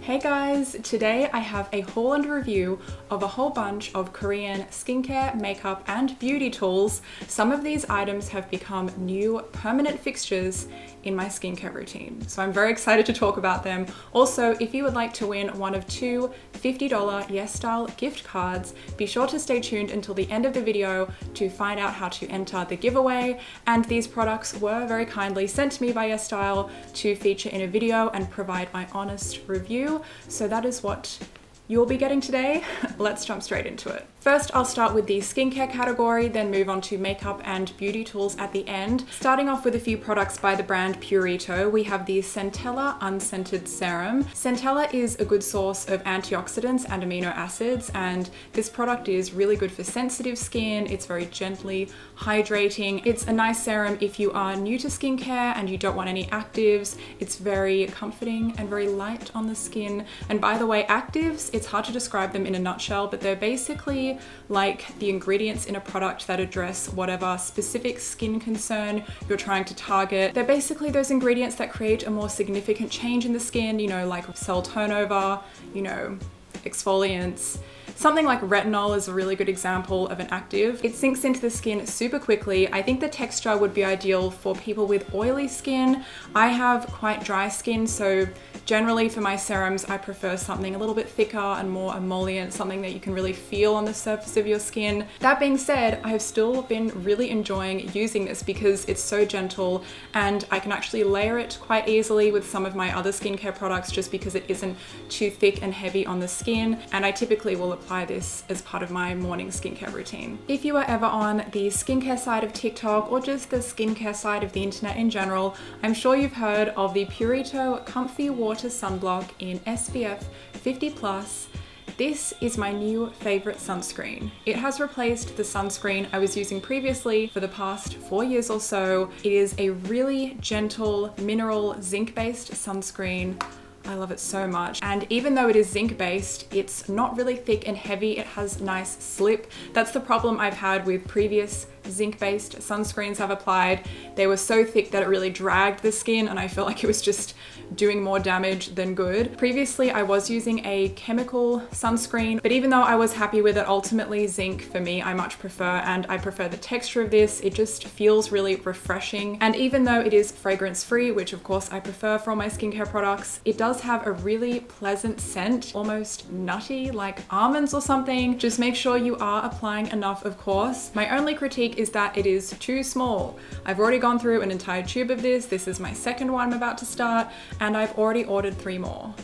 Hey guys, today I have a haul and review of a whole bunch of Korean skincare, makeup, and beauty tools. Some of these items have become new permanent fixtures in my skincare routine, so I'm very excited to talk about them. Also, if you would like to win one of two $50 Yes Style gift cards, be sure to stay tuned until the end of the video to find out how to enter the giveaway. And these products were very kindly sent to me by Yes Style to feature in a video and provide my honest review. So that is what you'll be getting today. Let's jump straight into it. First, I'll start with the skincare category, then move on to makeup and beauty tools at the end. Starting off with a few products by the brand Pureto, we have the Centella Unscented Serum. Centella is a good source of antioxidants and amino acids, and this product is really good for sensitive skin. It's very gently hydrating. It's a nice serum if you are new to skincare and you don't want any actives. It's very comforting and very light on the skin. And by the way, actives, it's hard to describe them in a nutshell, but they're basically like the ingredients in a product that address whatever specific skin concern you're trying to target. They're basically those ingredients that create a more significant change in the skin, you know, like cell turnover, you know, exfoliants. Something like retinol is a really good example of an active. It sinks into the skin super quickly. I think the texture would be ideal for people with oily skin. I have quite dry skin, so generally for my serums, I prefer something a little bit thicker and more emollient, something that you can really feel on the surface of your skin. That being said, I have still been really enjoying using this because it's so gentle and I can actually layer it quite easily with some of my other skincare products just because it isn't too thick and heavy on the skin. And I typically will apply this as part of my morning skincare routine. If you are ever on the skincare side of TikTok or just the skincare side of the internet in general, I'm sure you've heard of the Pureto Comfy Water Sunblock in SPF 50+. This is my new favorite sunscreen. It has replaced the sunscreen I was using previously for the past 4 years or so. It is a really gentle mineral zinc-based sunscreen. I love it so much. And even though it is zinc based, it's not really thick and heavy. It has nice slip. That's the problem I've had with previous zinc based sunscreens I've applied. They were so thick that it really dragged the skin and I felt like it was just doing more damage than good. Previously, I was using a chemical sunscreen, but even though I was happy with it, ultimately zinc for me, I much prefer, and I prefer the texture of this. It just feels really refreshing. And even though it is fragrance free, which of course I prefer for all my skincare products, it does have a really pleasant scent, almost nutty, like almonds or something. Just make sure you are applying enough, of course. My only critique is that it is too small. I've already gone through an entire tube of this. This is my second one I'm about to start, and I've already ordered 3 more.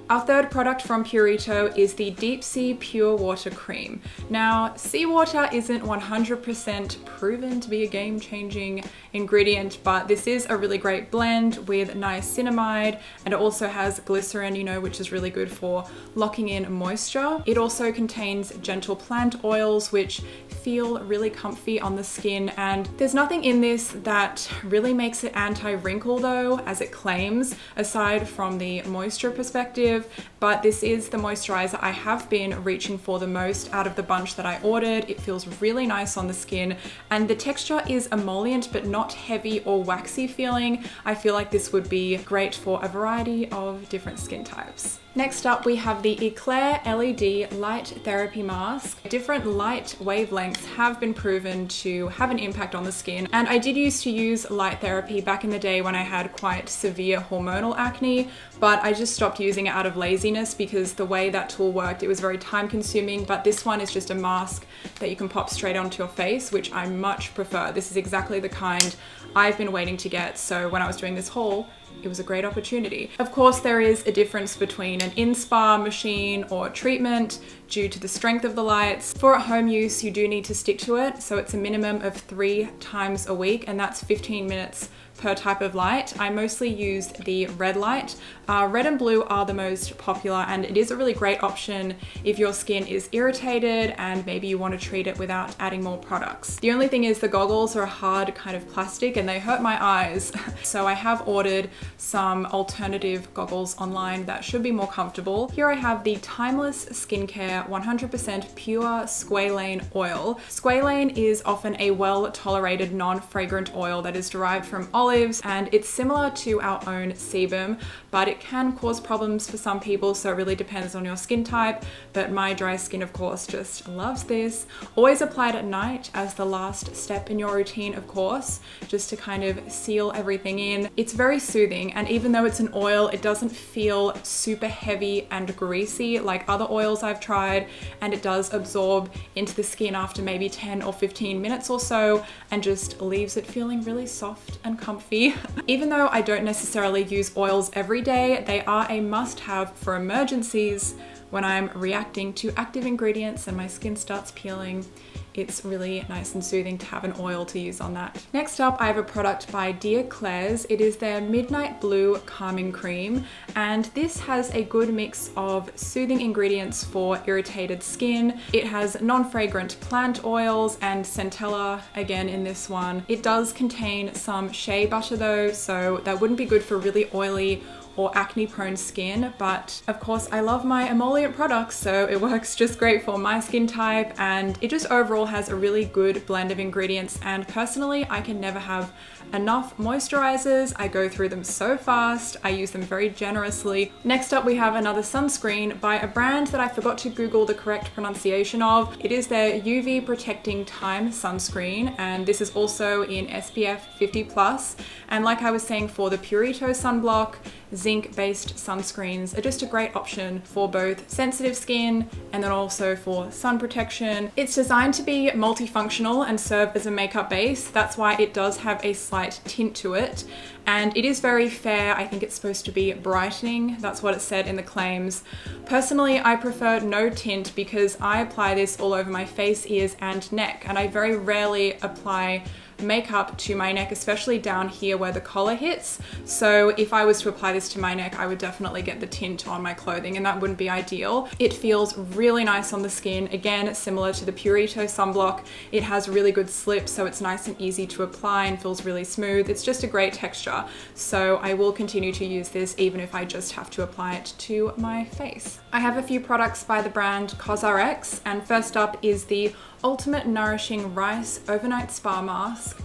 Our third product from Pureto is the Deep Sea Pure Water Cream. Now, seawater isn't 100% proven to be a game-changing ingredient, but this is a really great blend with niacinamide, and it also has glycerin, you know, which is really good for locking in moisture. It also contains gentle plant oils, which feel really comfy on the skin, and there's nothing in this that really makes it anti-wrinkle though, as it claims, aside from the moisture perspective. But this is the moisturizer I have been reaching for the most out of the bunch that I ordered. It feels really nice on the skin, and the texture is emollient but not heavy or waxy feeling. I feel like this would be great for a variety of different skin types. Next up, we have the Eclair LED Light Therapy Mask. Different light wavelengths have been proven to have an impact on the skin, and I did used to use light therapy back in the day when I had quite severe hormonal acne, but I just stopped using it out of laziness because the way that tool worked, it was very time consuming. But this one is just a mask that you can pop straight onto your face, which I much prefer. This is exactly the kind I've been waiting to get, so when I was doing this haul, it was a great opportunity. Of course, there is a difference between an in-spa machine or treatment due to the strength of the lights. For at-home use, you do need to stick to it, so it's a minimum of 3 times a week, and that's 15 minutes per type of light. I mostly use the red light. Red and blue are the most popular, and it is a really great option if your skin is irritated and maybe you want to treat it without adding more products. The only thing is the goggles are a hard kind of plastic and they hurt my eyes. So I have ordered some alternative goggles online that should be more comfortable. Here I have the Timeless Skincare 100% Pure Squalane Oil. Squalane is often a well-tolerated non-fragrant oil that is derived from olive olives, and it's similar to our own sebum, but it can cause problems for some people, so it really depends on your skin type. But my dry skin, of course, just loves this. Always apply it at night as the last step in your routine, of course, just to kind of seal everything in. It's very soothing, and even though it's an oil, it doesn't feel super heavy and greasy like other oils I've tried, and it does absorb into the skin after maybe 10 or 15 minutes or so, and just leaves it feeling really soft and comfy. Even though I don't necessarily use oils every day, they are a must-have for emergencies. When I'm reacting to active ingredients and my skin starts peeling, it's really nice and soothing to have an oil to use on that. Next up, I have a product by Dear Claire's. It is their Midnight Blue Calming Cream, and this has a good mix of soothing ingredients for irritated skin. It has non-fragrant plant oils and centella again in this one. It does contain some shea butter though, so that wouldn't be good for really oily or acne prone skin, but of course I love my emollient products, so it works just great for my skin type, and it just overall has a really good blend of ingredients. And personally, I can never have enough moisturizers. I go through them so fast. I use them very generously. Next up, we have another sunscreen by a brand that I forgot to Google the correct pronunciation of. It is their UV Protecting Time sunscreen, and this is also in SPF 50+. And like I was saying for the Pureto sunblock, zinc-based sunscreens are just a great option for both sensitive skin and then also for sun protection. It's designed to be multifunctional and serve as a makeup base. That's why it does have a slight tint to it. And it is very fair. I think it's supposed to be brightening. That's what it said in the claims. Personally, I prefer no tint because I apply this all over my face, ears, and neck. And I very rarely apply makeup to my neck, especially down here where the collar hits. So if I was to apply this to my neck, I would definitely get the tint on my clothing, and that wouldn't be ideal. It feels really nice on the skin. Again, similar to the Pureto sunblock, it has really good slip, so it's nice and easy to apply and feels really smooth. It's just a great texture. So I will continue to use this even if I just have to apply it to my face. I have a few products by the brand COSRX, and first up is the Ultimate Nourishing Rice Overnight Spa Mask.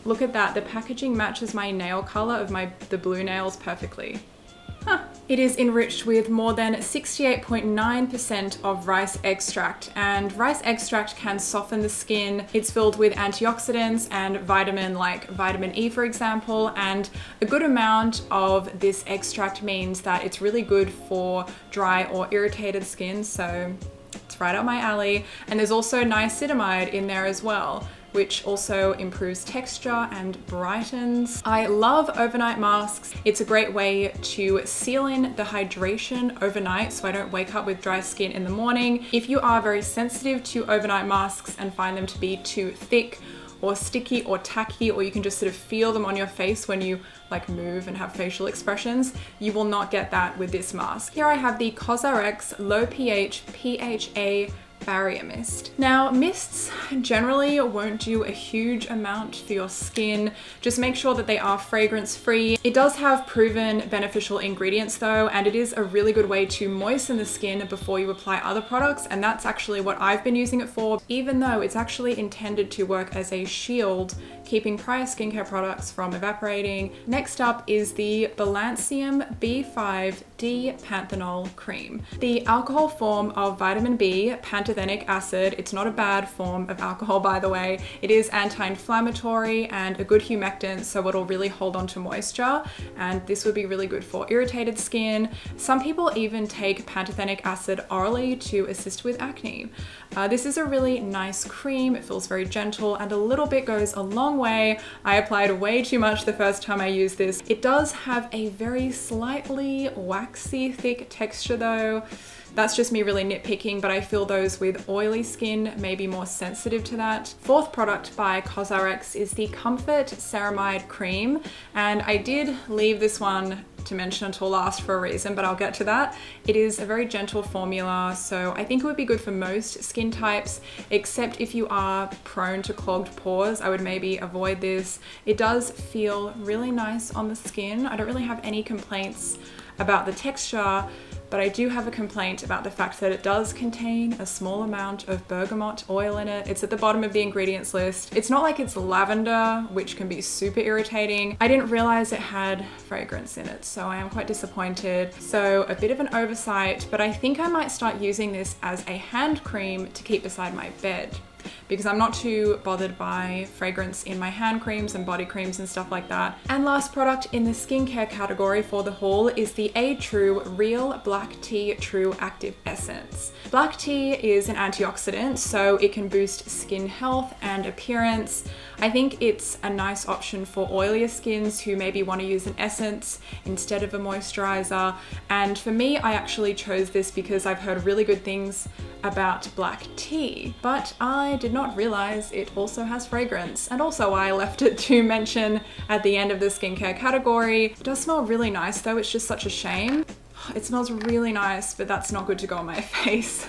Look at that, the packaging matches my nail color of the blue nails perfectly. It is enriched with more than 68.9% of rice extract, and rice extract can soften the skin. It's filled with antioxidants and vitamin like vitamin E, for example, and a good amount of this extract means that it's really good for dry or irritated skin, so it's right up my alley. And there's also niacinamide in there as well, which also improves texture and brightens. I love overnight masks. It's a great way to seal in the hydration overnight so I don't wake up with dry skin in the morning. If you are very sensitive to overnight masks and find them to be too thick or sticky or tacky, or you can just sort of feel them on your face when you like move and have facial expressions, you will not get that with this mask. Here I have the COSRX Low pH PHA Barrier Mist. Now, mists generally won't do a huge amount for your skin. Just make sure that they are fragrance free. It does have proven beneficial ingredients though, and it is a really good way to moisten the skin before you apply other products, and that's actually what I've been using it for, even though it's actually intended to work as a shield, keeping prior skincare products from evaporating. Next up is the Balancium B5D Panthenol Cream. The alcohol form of vitamin B, pantothenic acid, it's not a bad form of alcohol by the way. It is anti-inflammatory and a good humectant, so it'll really hold on to moisture, and this would be really good for irritated skin. Some people even take pantothenic acid orally to assist with acne. This is a really nice cream. It feels very gentle, and a little bit goes a long way. I applied way too much the first time I used this. It does have a very slightly waxy thick texture though. That's just me really nitpicking, but I feel those with oily skin may be more sensitive to that. Fourth product by COSRX is the Comfort Ceramide Cream, and I did leave this one to mention until last for a reason, but I'll get to that. It is a very gentle formula, so I think it would be good for most skin types, except if you are prone to clogged pores, I would maybe avoid this. It does feel really nice on the skin. I don't really have any complaints about the texture, but I do have a complaint about the fact that it does contain a small amount of bergamot oil in it. It's at the bottom of the ingredients list. It's not like it's lavender, which can be super irritating. I didn't realize it had fragrance in it, so I am quite disappointed. So a bit of an oversight, but I think I might start using this as a hand cream to keep beside my bed, because I'm not too bothered by fragrance in my hand creams and body creams and stuff like that. And last product in the skincare category for the haul is the A True Real Black Tea True Active Essence. Black tea is an antioxidant, so it can boost skin health and appearance. I think it's a nice option for oilier skins who maybe want to use an essence instead of a moisturizer. And for me, I actually chose this because I've heard really good things about black tea, but I did not realize it also has fragrance. And also I left it to mention at the end of the skincare category. It does smell really nice though, it's just such a shame. It smells really nice, but that's not good to go on my face.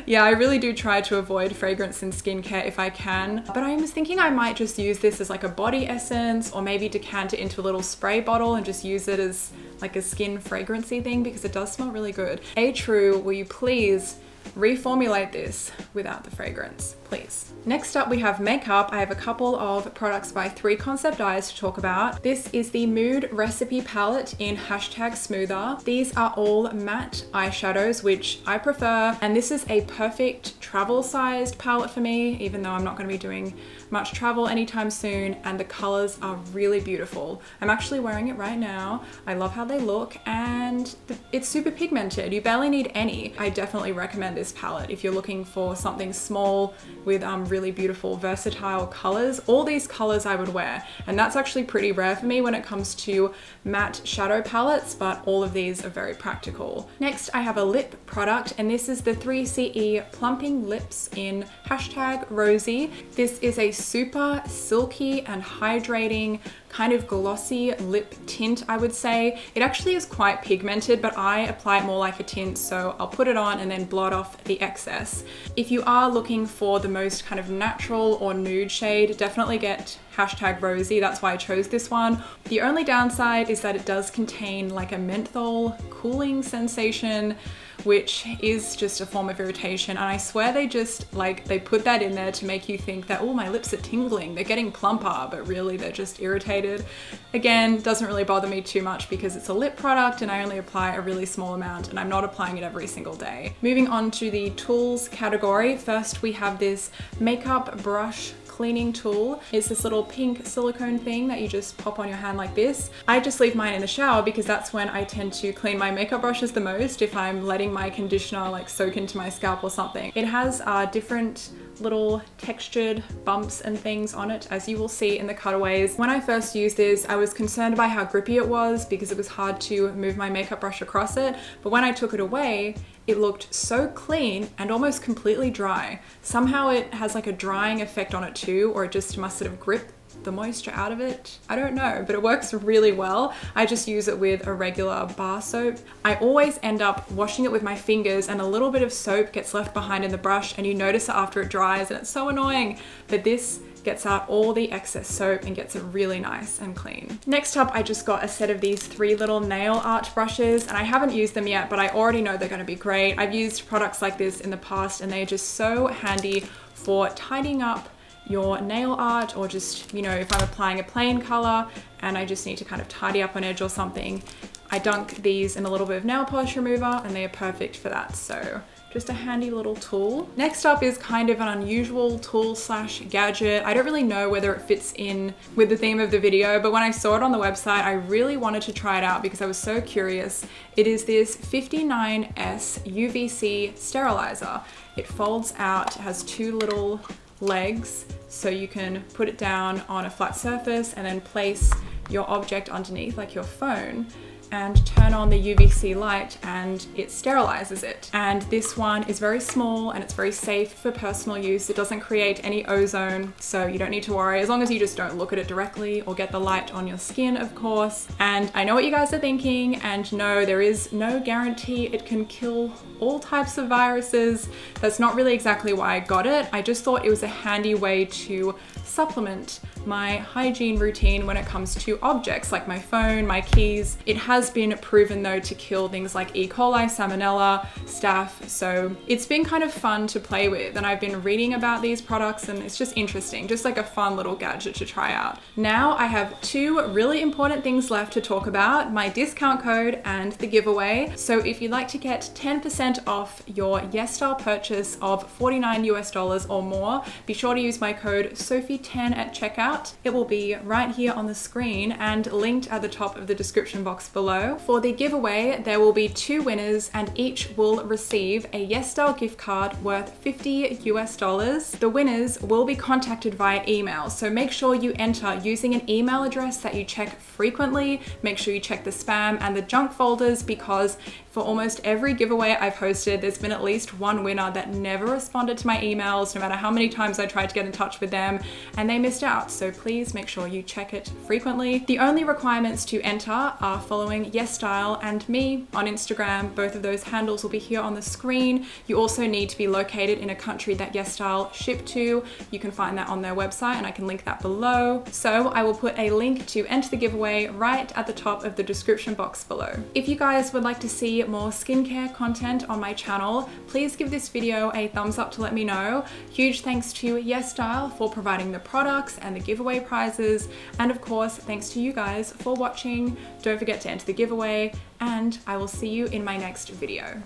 Yeah, I really do try to avoid fragrance in skincare if I can, but I was thinking I might just use this as like a body essence, or maybe decant it into a little spray bottle and just use it as like a skin fragrancy thing, because it does smell really good. A True, will you please reformulate this without the fragrance, please. Next up we have makeup. I have a couple of products by 3 Concept Eyes to talk about. This is the Mood Recipe Palette in #Smoother. These are all matte eyeshadows, which I prefer, and this is a perfect travel sized palette for me, even though I'm not going to be doing much travel anytime soon, and the colors are really beautiful. I'm actually wearing it right now. I love how they look, and it's super pigmented. You barely need any. I definitely recommend this palette if you're looking for something small with really beautiful versatile colors. All these colors I would wear, and that's actually pretty rare for me when it comes to matte shadow palettes, but all of these are very practical. Next I have a lip product, and this is the 3CE Plumping Lips in #Rosy. This is a super silky and hydrating kind of glossy lip tint, I would say. It actually is quite pigmented, but I apply it more like a tint, so I'll put it on and then blot off the excess. If you are looking for the most kind of natural or nude shade, definitely get #Rosy. That's why I chose this one. The only downside is that it does contain like a menthol cooling sensation, which is just a form of irritation. And I swear they just they put that in there to make you think that, oh, my lips are tingling, they're getting plumper, but really they're just irritated. Again, doesn't really bother me too much because it's a lip product and I only apply a really small amount, and I'm not applying it every single day. Moving on to the tools category. First we have this makeup brush cleaning tool. It's this little pink silicone thing that you just pop on your hand like this. I just leave mine in the shower because that's when I tend to clean my makeup brushes the most, if I'm letting my conditioner like soak into my scalp or something. It has different little textured bumps and things on it, as you will see in the cutaways. When I first used this, I was concerned by how grippy it was because it was hard to move my makeup brush across it, but when I took it away, it looked so clean and almost completely dry. Somehow it has like a drying effect on it too, or it just must sort of grip the moisture out of it. I don't know, but it works really well. I just use it with a regular bar soap. I always end up washing it with my fingers, and a little bit of soap gets left behind in the brush and you notice it after it dries, and it's so annoying. But this gets out all the excess soap and gets it really nice and clean. Next up, I just got a set of these 3 little nail art brushes, and I haven't used them yet, but I already know they're gonna be great. I've used products like this in the past and they're just so handy for tidying up your nail art, or just, you know, if I'm applying a plain color and I just need to kind of tidy up an edge or something, I dunk these in a little bit of nail polish remover and they are perfect for that. So just a handy little tool. Next up is kind of an unusual tool slash gadget. I don't really know whether it fits in with the theme of the video, but when I saw it on the website, I really wanted to try it out because I was so curious. It is this 59S UVC sterilizer. It folds out, it has 2 little legs, so you can put it down on a flat surface and then place your object underneath, like your phone, and turn on the UVC light and it sterilizes it. And this one is very small and it's very safe for personal use. It doesn't create any ozone, so you don't need to worry, as long as you just don't look at it directly or get the light on your skin, of course. And I know what you guys are thinking, and no, there is no guarantee it can kill all types of viruses. That's not really exactly why I got it. I just thought it was a handy way to supplement my hygiene routine when it comes to objects like my phone, my keys. It has been proven though to kill things like E. coli, salmonella, staph, so it's been kind of fun to play with, and I've been reading about these products and it's just interesting, just like a fun little gadget to try out. Now I have two really important things left to talk about, my discount code and the giveaway. So if you'd like to get 10% off your YesStyle purchase of $49 US or more, be sure to use my code Sophie10 at checkout. It will be right here on the screen and linked at the top of the description box below. For the giveaway, there will be two winners and each will receive a YesStyle gift card worth $50 US. The winners will be contacted via email, so make sure you enter using an email address that you check frequently. Make sure you check the spam and the junk folders, because for almost every giveaway I've hosted, there's been at least one winner that never responded to my emails, no matter how many times I tried to get in touch with them, and they missed out. So please make sure you check it frequently. The only requirements to enter are following YesStyle and me on Instagram. Both of those handles will be here on the screen. You also need to be located in a country that YesStyle ship to. You can find that on their website and I can link that below. So I will put a link to enter the giveaway right at the top of the description box below. If you guys would like to see more skincare content on my channel, please give this video a thumbs up to let me know. Huge thanks to YesStyle for providing the products and the giveaway prizes, and of course thanks to you guys for watching. Don't forget to enter the giveaway, and I will see you in my next video.